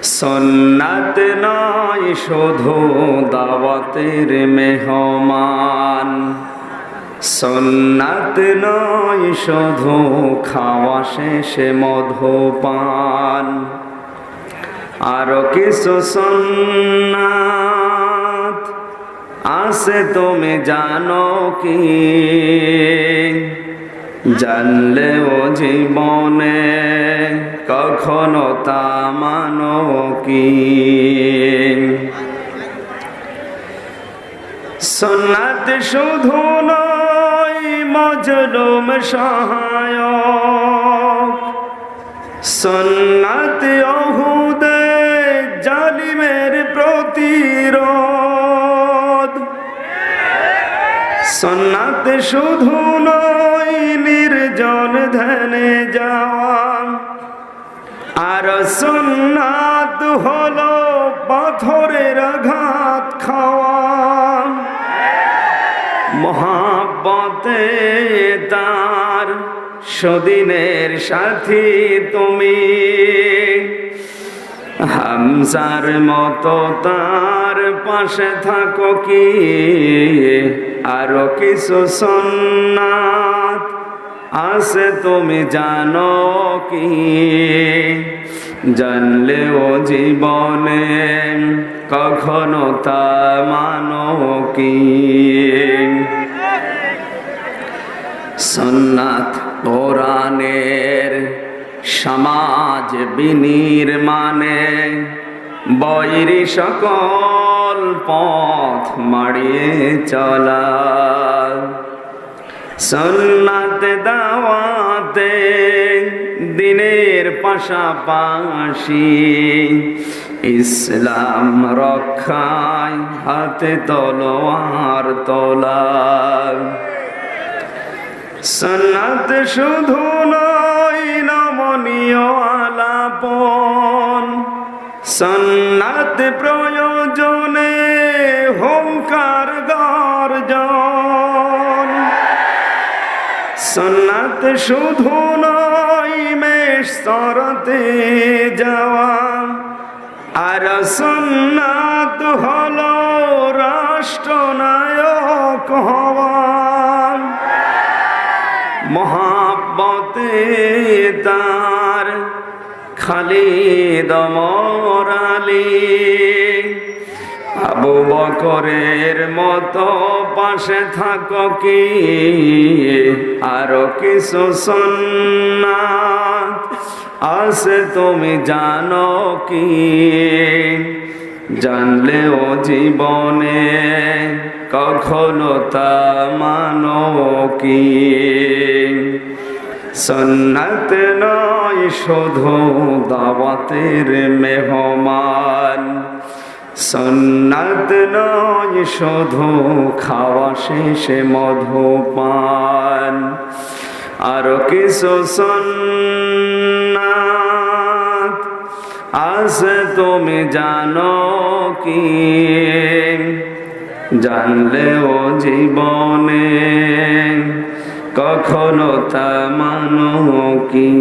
সুন্নাত নয় শুধু দাওয়াতের মেহমান, সুন্নাত নয় শুধু খাওয়া শেষে মধুপান, আরো কিছু সুন্নাত আছে তুমি জানো কি? জানলেও জীবনে কখনো তা মানো কি? সুন্নাত শুধু নয় মজলুম সহায়ক, সুন্নাত ওহুদে জালিমের প্রতিরোধ, সুন্নাত শুধু নয় নির্জন ধ্যানে যাওয়া, আর সুন্নাত হলো পাথরের আঘাত খাওয়া। মহাব্বতে তার সদিনের সাথী তুমি, হামজার মতো তার পাশে থাকো কি? আরো কিছু সুন্নাত আছে তুমি জানো কি? জানলেও জীবনে কখনো তা মানো কি? সুন্নাত কোরআনের সমাজ বিনির্মাণে বৈরী সকল পথ মাড়িয়ে চলা, সুন্নাত দাওয়াতে দিনের পাশাপাশি ইসলাম রক্ষায় হাতে তলোয়ার তোলা। সুন্নাত শুধু নয় নমনীয় আলাপন, সুন্নাত প্রয়োজনে হুঙ্কার গর্জন, সুন্নাত শুধু নয় মেষ চরাতে যাওয়া, আর সুন্নাত হলো রাষ্ট্রনায়ক হওয়া। মহাব্বতে তার খালিদ ওমর আলী, আবু বকরের মতো পাশে থাকো কি? আরো কিছু সুন্নাত আছে তুমি জানো কি? জানলেও জীবনে কখনো তা মানো কি? সুন্নাত নয় শুধু দাওয়াতের মেহমান, সুন্নাত নয় শুধু খাওয়া শেষে মধুপান, আরো কিছু সুন্নাত আছে তুমি জানো কি? জানলেও জীবনে কখনো তা মানো কি?